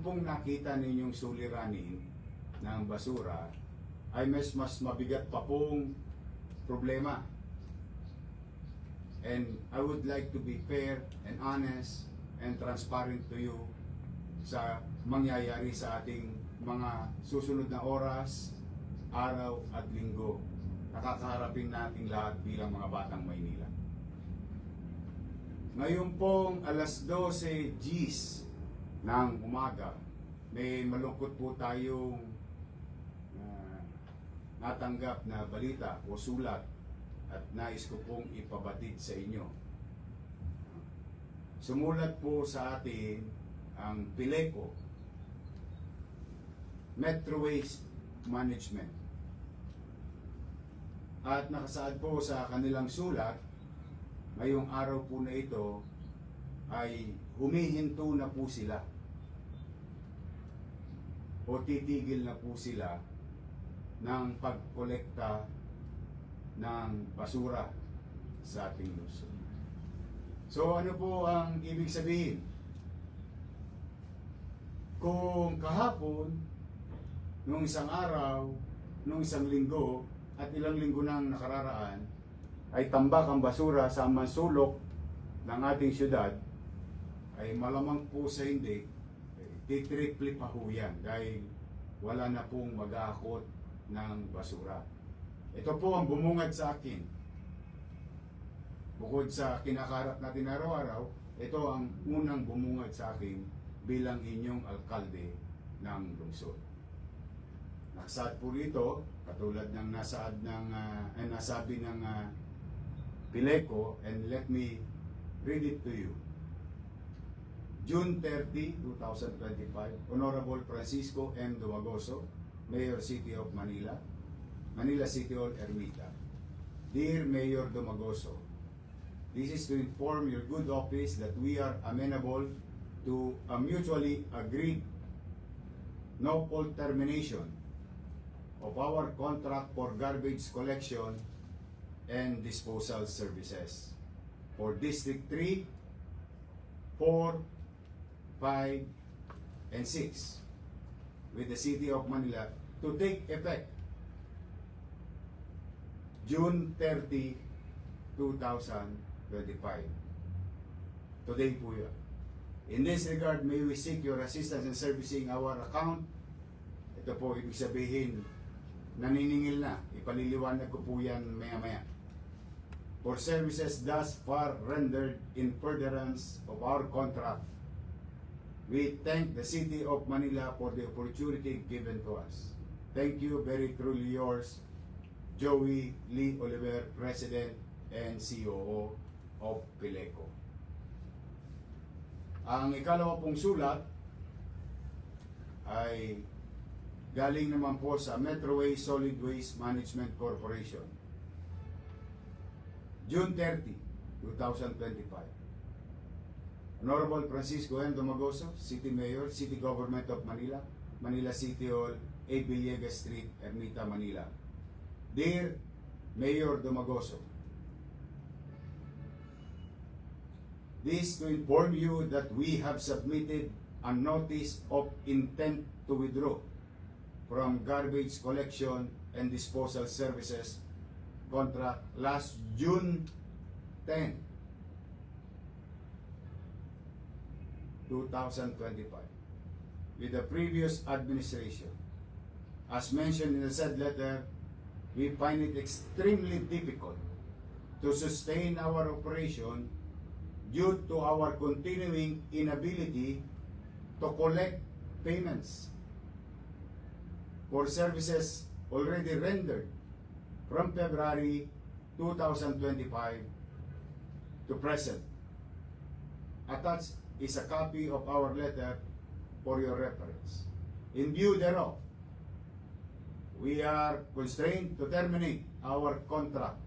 pong nakita ninyong suliranin ng basura ay mas mabigat pa pong problema. And I would like to be fair and honest and transparent to you sa mangyayari sa ating mga susunod na oras, araw at linggo. Nakakaharapin natin lahat bilang mga batang Maynila. Ngayon pong alas 12 Gs ng umaga, may malungkot po tayong natanggap na balita o sulat at nais ko pong ipabatid sa inyo. Sumulat po sa atin ang Pileco, Metro Waste Management. At nakasaad po sa kanilang sulat, ngayong araw po na ito ay humihinto na po sila o titigil na po sila ng pagkolekta ng basura sa ating lungsod. So ano po ang ibig sabihin? Kung kahapon, nung isang araw, nung isang linggo, at ilang linggo nang nakararaan, ay tambak ang basura sa mansulok ng ating syudad, ay malamang po sa hindi, titriple pa ho yan dahil wala na pong mag-aakot ng basura. Ito po ang bumungad sa akin. Bukod sa kinakarap natin araw-araw, ito ang unang bumungad sa akin bilang inyong alkalde ng lungsod. Nakasaad po rito, katulad ng nasabi ng Pileco, and let me read it to you. June 30, 2025, Honorable Francisco M. Dumagoso, Mayor City of Manila, Manila City Hall, Ermita. Dear Mayor Dumagoso, this is to inform your good office that we are amenable to a mutually agreed no-fault termination of our contract for garbage collection and disposal services for District 3, 4, 5, and 6 with the City of Manila to take effect June 30, 2025. Today po yun. In this regard, may we seek your assistance in servicing our account. Ito po, ibig sabihin, naniningil na. Ipaliliwanag ko po yan maya-maya. For services thus far rendered in furtherance of our contract, we thank the City of Manila for the opportunity given to us. Thank you, very truly yours, Joey Lee Oliver, President and COO of Pileco. Ang ikalawa pong sulat ay galing naman po sa Metro Waste Solid Waste Management Corporation. June 30, 2025. Honorable Francisco M. Dumagoso, City Mayor, City Government of Manila, Manila City Hall, A. Villegas Street, Ermita, Manila. Dear Mayor Dumagoso, this to inform you that we have submitted a notice of intent to withdraw from garbage collection and disposal services contract last June 10, 2025 with the previous administration. As mentioned in the said letter, we find it extremely difficult to sustain our operation due to our continuing inability to collect payments for services already rendered from February 2025 to present. Attached is a copy of our letter for your reference. In view thereof, we are constrained to terminate our contract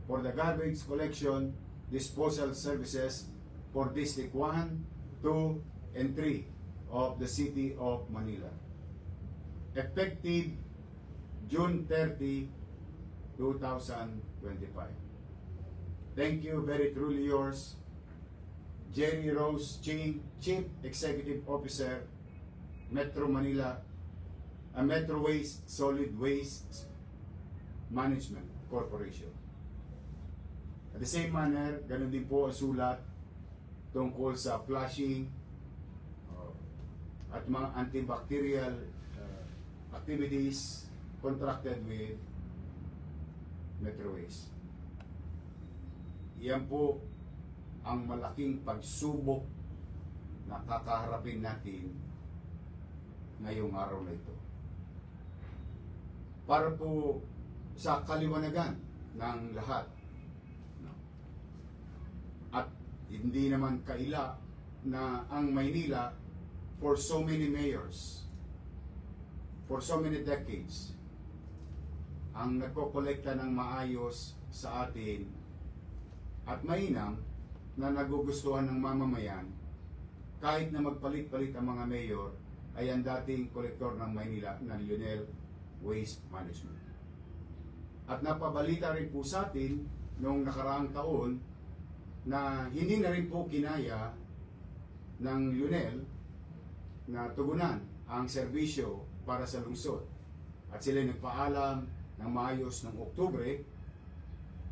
for the garbage collection disposal services for District 1, 2, and 3 of the City of Manila. Effective June 30, 2025. Thank you, very truly yours, Jerry Rose Ching, Chief Executive Officer, Metro Manila, Metro Waste Solid Waste Management Corporation. At the same manner, ganun din po ang sulat tungkol sa flushing at mga antibacterial activities contracted with Metro Waste. Yan po ang malaking pagsubok na kakaharapin natin ngayong araw na ito. Para po sa kaliwanagan ng lahat. At hindi naman kaila na ang Maynila, for so many mayors, for so many decades, ang nagkokolekta ng maayos sa atin at mainam na nagugustuhan ng mamamayan, kahit na magpalit-palit ang mga mayor, ay ang dating kolektor ng Maynila na Lionel Waste Management. At napabalita rin po sa atin noong nakaraang taon na hindi na rin po kinaya ng Lionel na tugunan ang serbisyo para sa lungsod. At sila nagpaalam ng maayos ng Oktubre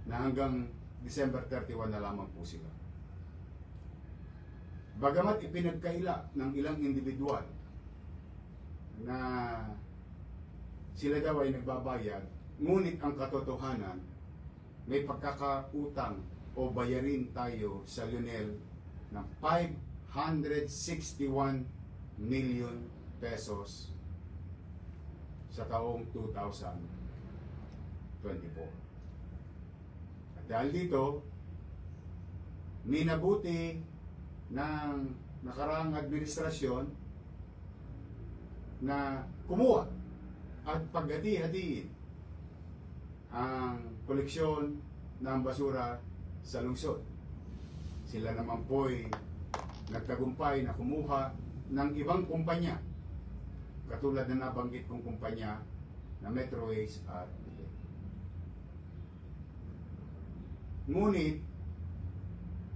na hanggang December 31 na lamang po sila. Bagamat ipinagkaila ng ilang individual na sila daw ay nagbabayad, ngunit ang katotohanan, may pagkakautang o bayarin tayo sa Lionel ng 561 million pesos sa taong 2024. At dahil dito, minabuti ng nakaraang administrasyon na kumuha at paghati-hatiin ang koleksyon ng basura sa lungsod. Sila naman po'y nagtagumpay na kumuha ng ibang kumpanya, katulad na nabanggit kong kumpanya na Metro Waste at ngunit,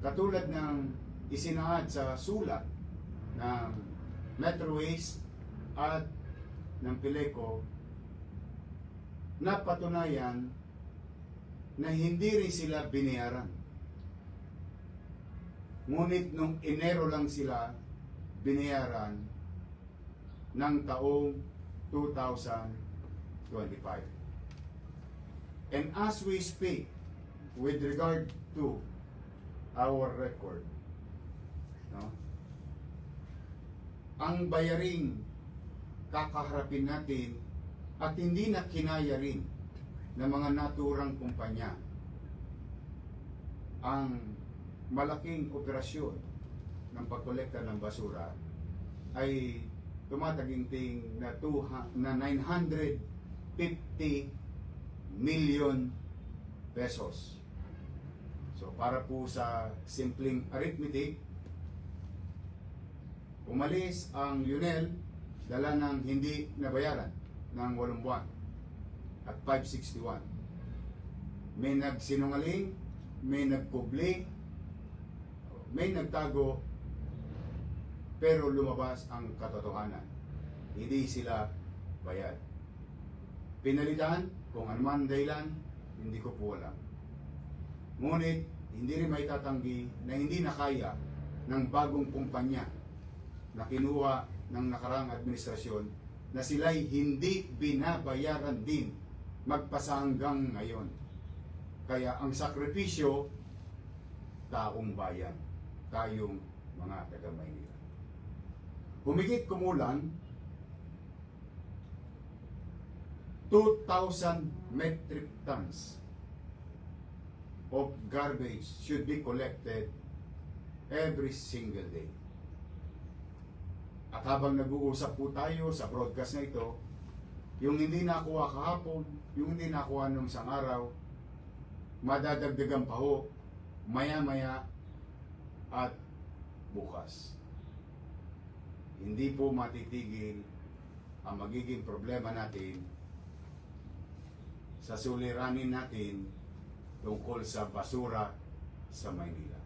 katulad ng isinaad sa sulat ng Metro Waste at ng Pileco, napatunayan na hindi rin sila binayaran. Ngunit nung Enero lang sila binayaran ng taong 2025. And as we speak, with regard to our record, no, ang bayaring kakaharapin natin at hindi na kinaya rin ng mga naturang kumpanya ang malaking operasyon ng pagkolekta ng basura ay tumataginting na 950 million pesos. So para po sa simpleng arithmetic, umalis ang Lionel, dala ng hindi nabayaran ng 8 buwan at 561. May nagsinungaling, may nagkubli, may nagtago, pero lumabas ang katotohanan. Hindi sila bayad. Pinalitan, kung anuman dahilan, hindi ko po alam. Ngunit, hindi rin may tatanggi na hindi nakaya ng bagong kumpanya na kinuha ng nakaraang administrasyon na sila'y hindi binabayaran din magpasa hanggang ngayon. Kaya ang sakripisyo, taong bayan, tayong mga taga-Maynila. Humigit kumulang 2,000 metric tons of garbage should be collected every single day. At habang nag-uusap po tayo sa broadcast na ito, yung hindi nakuha kahapon, yung hindi nakuha nung isang araw, madadagdagan pa ho, maya-maya at bukas. Hindi po matitigil ang magiging problema natin sa suliranin natin tungkol sa basura sa Maynila.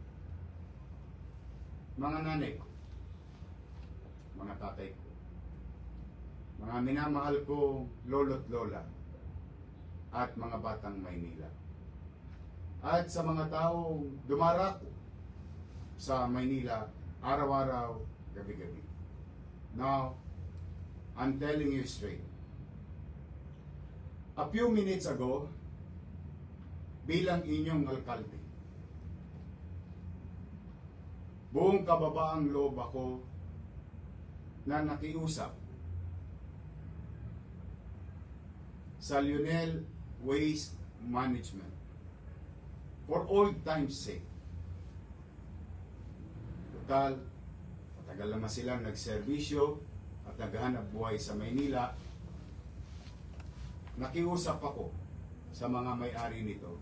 Mga nanay ko, mga tatay ko, mga minamahal kong lolo't lola at mga batang Maynila, at sa mga taong dumarako sa Maynila araw-araw, gabi-gabi. Now, I'm telling you straight. A few minutes ago, bilang inyong alkalde, buong kababaang loob ako na nakiusap sa Lionel Waste Management for old time's sake. Total, matagal naman silang nagserbisyo at naghahanap buhay sa Maynila. Nakiusap ako sa mga may-ari nito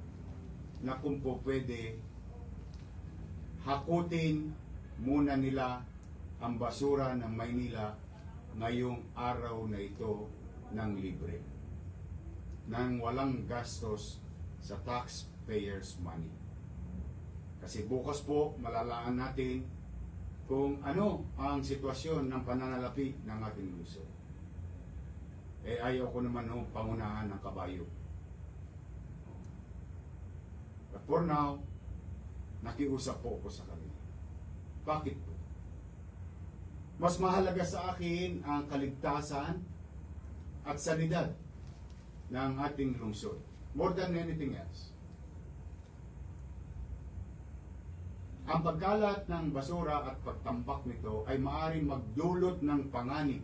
na kung po pwede, hakutin muna nila ang basura ng Maynila ngayong araw na ito ng libre, nang walang gastos sa taxpayers' money. Kasi bukas po malalaan natin kung ano ang sitwasyon ng pananalapi ng ating lungsod. Ayaw ko naman pangunahan ng kabayo. But for now, nakiusap po ako sa kanila. Bakit po? Mas mahalaga sa akin ang kaligtasan at sanidad ng ating lungsod, more than anything else. Ang pagkalat ng basura at pagtambak nito ay maaaring magdulot ng panganib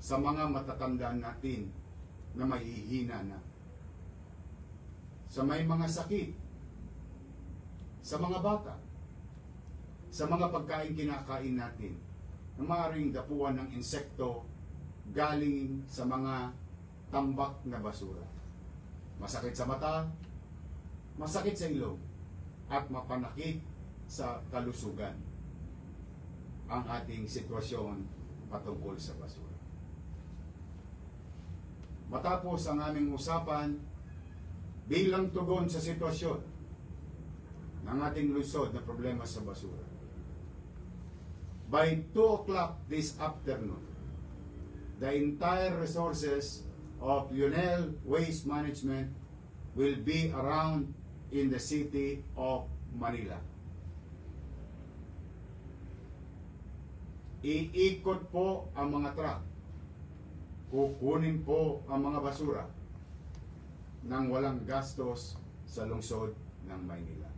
sa mga matatanda natin na mahihina na, sa may mga sakit, sa mga bata, sa mga pagkain kinakain natin na maaaring dapuan ng insekto galing sa mga tambak na basura. Masakit sa mata, masakit sa ilong, at mapanakit sa kalusugan ang ating sitwasyon patungkol sa basura. Matapos ang aming usapan, bilang tugon sa sitwasyon ng ating lungsod na problema sa basura, by 2 o'clock this afternoon, the entire resources of Lionel Waste Management will be around in the city of Manila. Iikot po ang mga truck, kukunin po ang mga basura nang walang gastos sa lungsod ng Maynila.